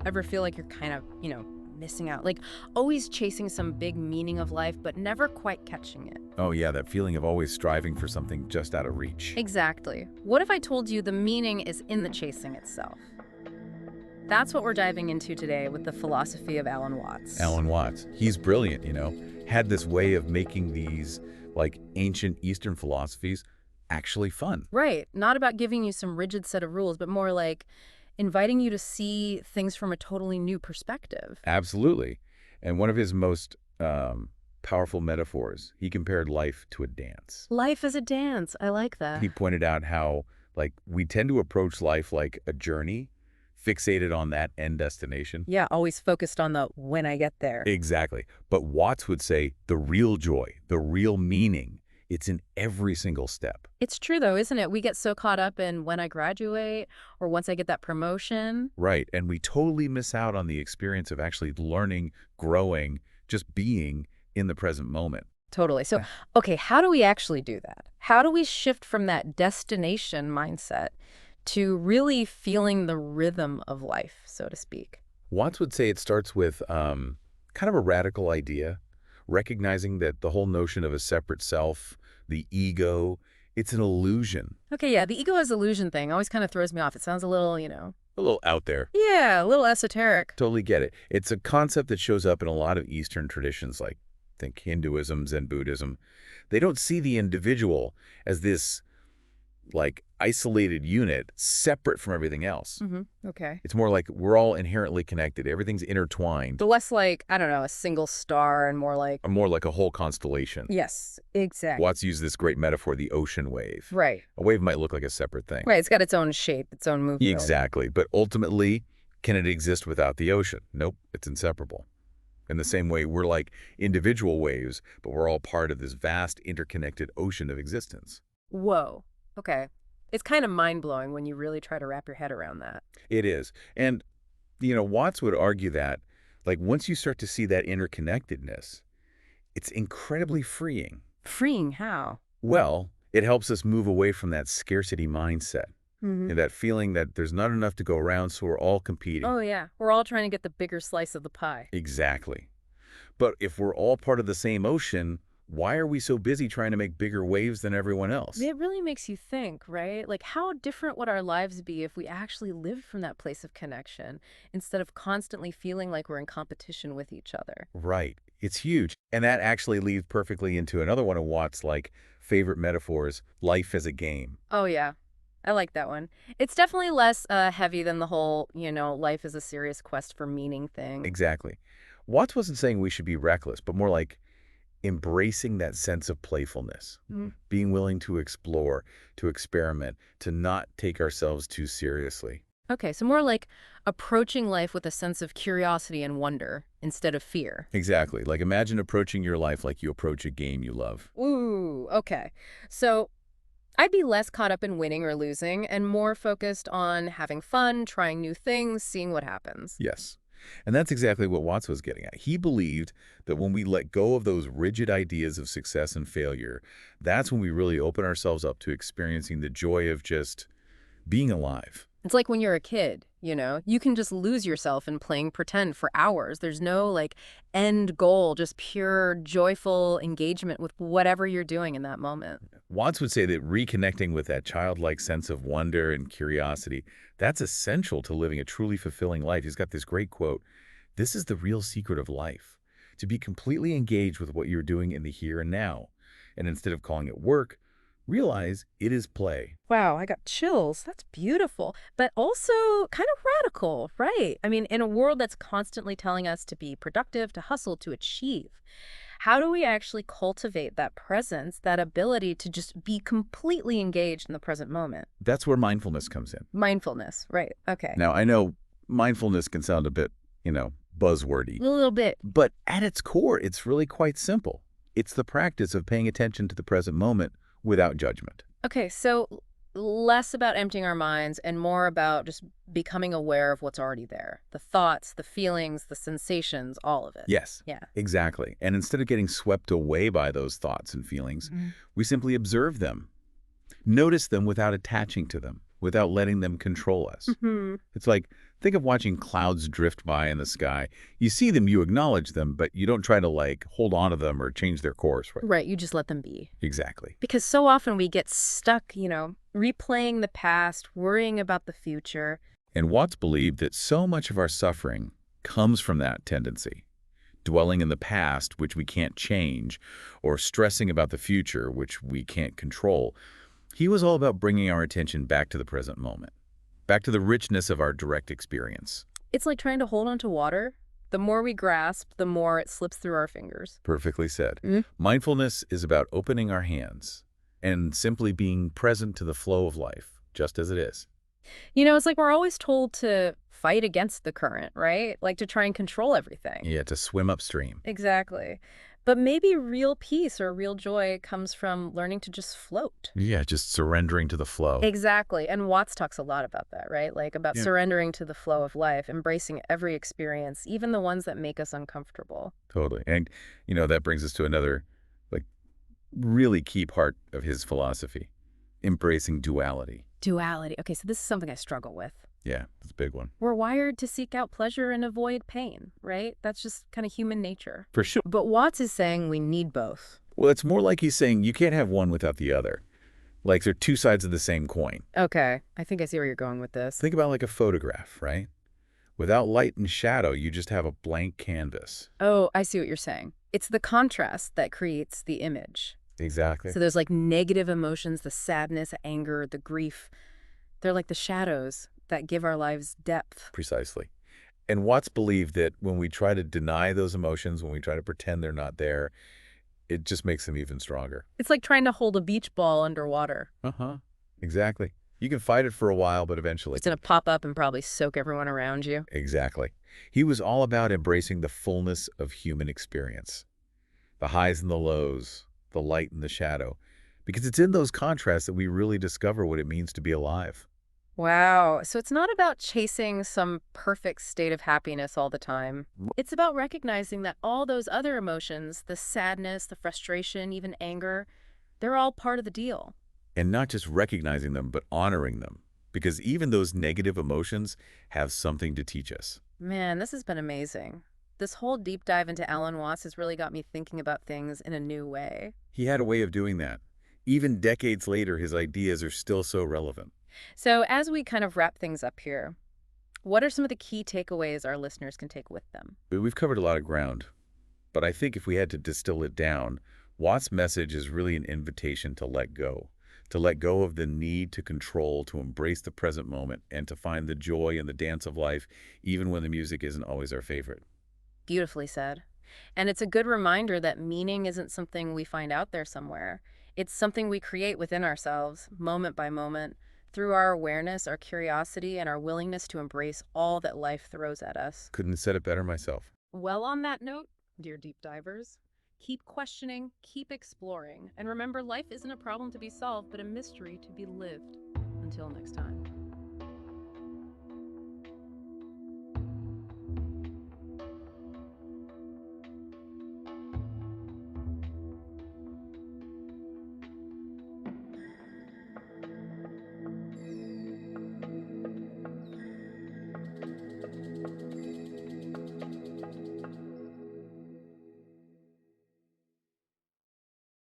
Ever feel like you're kind of, missing out? Like always chasing some big meaning of life, but never quite catching it. Oh yeah, that feeling of always striving for something just out of reach. Exactly. What if I told you the meaning is in the chasing itself? That's what we're diving into today with the philosophy of Alan Watts. Alan Watts, he's brilliant, had this way of making these like ancient Eastern philosophies actually fun. Right. Not about giving you some rigid set of rules, but more like inviting you to see things from a totally new perspective. Absolutely. And one of his most powerful metaphors, he compared life to a dance. Life is a dance. I like that. He pointed out how, like, we tend to approach life like a journey, fixated on that end destination. Yeah, always focused on the when I get there. Exactly. But Watts would say the real joy, the real meaning, it's in every single step. It's true, though, isn't it? We get so caught up in when I graduate or once I get that promotion. Right. And we totally miss out on the experience of actually learning, growing, just being in the present moment. Totally. So, okay, how do we actually do that? How do we shift from that destination mindset to really feeling the rhythm of life, so to speak? Watts would say it starts with kind of a radical idea, recognizing that the whole notion of a separate self, the ego, it's an illusion. Okay, yeah, the ego as illusion thing always kind of throws me off. It sounds a little, A little out there. yeah, a little esoteric. Totally get it. It's a concept that shows up in a lot of Eastern traditions, like think Hinduism, Zen Buddhism. They don't see the individual as this like isolated unit separate from everything else. Okay. It's more like we're all inherently connected. Everything's intertwined. The less like, I don't know, a single star and more like, Or more like a whole constellation. yes, exactly. Watts used this great metaphor, the ocean wave. Right. A wave might look like a separate thing. Right. It's got its own shape, its own movement. Exactly. But ultimately, can it exist without the ocean? Nope, it's inseparable. In the same way, we're like individual waves, but we're all part of this vast interconnected ocean of existence. Whoa. Okay. It's kind of mind-blowing when you really try to wrap your head around that. It is. And, Watts would argue that, like, once you start to see that interconnectedness, it's incredibly freeing. Freeing how? Well, it helps us move away from that scarcity mindset and that feeling that there's not enough to go around, so we're all competing. Oh, yeah. We're all trying to get the bigger slice of the pie. Exactly. But if we're all part of the same ocean, why are we so busy trying to make bigger waves than everyone else? It really makes you think, right? Like, how different would our lives be if we actually lived from that place of connection instead of constantly feeling like we're in competition with each other? Right. It's huge. And that actually leads perfectly into another one of Watts' favorite metaphors, life as a game. Oh, yeah. I like that one. It's definitely less heavy than the whole, life is a serious quest for meaning thing. Exactly. Watts wasn't saying we should be reckless, but more like embracing that sense of playfulness, being willing to explore, to experiment, to not take ourselves too seriously. Okay, so more like approaching life with a sense of curiosity and wonder instead of fear. Exactly. Like imagine approaching your life like you approach a game you love. Ooh, okay. So I'd be less caught up in winning or losing and more focused on having fun, trying new things, seeing what happens. Yes. And that's exactly what Watts was getting at. He believed that when we let go of those rigid ideas of success and failure, that's when we really open ourselves up to experiencing the joy of just being alive. It's like when you're a kid, you can just lose yourself in playing pretend for hours. There's no end goal, just pure joyful engagement with whatever you're doing in that moment. Watts would say that reconnecting with that childlike sense of wonder and curiosity, that's essential to living a truly fulfilling life. He's got this great quote, "This is the real secret of life, to be completely engaged with what you're doing in the here and now. And instead of calling it work, realize it is play." Wow, I got chills. That's beautiful, but also kind of radical, right? I mean, in a world that's constantly telling us to be productive, to hustle, to achieve, how do we actually cultivate that presence, that ability to just be completely engaged in the present moment? That's where mindfulness comes in. Mindfulness, right. Okay. Now, I know mindfulness can sound a bit, buzzwordy, A little bit. but at its core, it's really quite simple. It's the practice of paying attention to the present moment without judgment. Okay, so less about emptying our minds and more about just becoming aware of what's already there. The thoughts, the feelings, the sensations, all of it. Yes, Yeah. exactly. And instead of getting swept away by those thoughts and feelings, we simply observe them. Notice them without attaching to them, without letting them control us. It's like Think of watching clouds drift by in the sky. You see them, you acknowledge them, but you don't try to, like, hold on to them or change their course. Right? Right, you just let them be. Exactly. Because so often we get stuck, replaying the past, worrying about the future. And Watts believed that so much of our suffering comes from that tendency. Dwelling in the past, which we can't change, or stressing about the future, which we can't control. He was all about bringing our attention back to the present moment, back to the richness of our direct experience. It's like trying to hold on to water. The more we grasp, the more it slips through our fingers. Perfectly said. Mm. Mindfulness is about opening our hands and simply being present to the flow of life, just as it is. It's like we're always told to fight against the current, right? Like to try and control everything. Yeah, to swim upstream. Exactly. But maybe real peace or real joy comes from learning to just float. Yeah, just surrendering to the flow. Exactly. And Watts talks a lot about that, right? Like about Yeah. surrendering to the flow of life, embracing every experience, even the ones that make us uncomfortable. Totally. And, that brings us to another, like, really key part of his philosophy, embracing duality. Duality. Okay, so this is something I struggle with. Yeah, that's a big one. We're wired to seek out pleasure and avoid pain, right? That's just kind of human nature. For sure. But Watts is saying we need both. Well, it's more like he's saying you can't have one without the other. Like they're two sides of the same coin. Okay, I think I see where you're going with this. Think about like a photograph, right? Without light and shadow, you just have a blank canvas. Oh, I see what you're saying. It's the contrast that creates the image. Exactly. So there's like negative emotions, the sadness, anger, the grief. They're like the shadows that give our lives depth. Precisely. And Watts believed that when we try to deny those emotions, when we try to pretend they're not there, it just makes them even stronger. It's like trying to hold a beach ball underwater. Uh-huh. Exactly. You can fight it for a while, but eventually. It's going to pop up and probably soak everyone around you. Exactly. He was all about embracing the fullness of human experience. The highs and the lows, the light and the shadow. Because it's in those contrasts that we really discover what it means to be alive. Wow. So it's not about chasing some perfect state of happiness all the time. It's about recognizing that all those other emotions, the sadness, the frustration, even anger, they're all part of the deal. And not just recognizing them, but honoring them. Because even those negative emotions have something to teach us. Man, this has been amazing. This whole deep dive into Alan Watts has really got me thinking about things in a new way. He had a way of doing that. Even decades later, his ideas are still so relevant. So as we kind of wrap things up here, what are some of the key takeaways our listeners can take with them? We've covered a lot of ground, but I think if we had to distill it down, Watt's message is really an invitation to let go of the need to control, to embrace the present moment, and to find the joy in the dance of life, even when the music isn't always our favorite. Beautifully said. And it's a good reminder that meaning isn't something we find out there somewhere. It's something we create within ourselves, moment by moment, through our awareness, our curiosity, and our willingness to embrace all that life throws at us. Couldn't have said it better myself. Well, on that note, dear deep divers, keep questioning, keep exploring, and remember life isn't a problem to be solved, but a mystery to be lived. Until next time.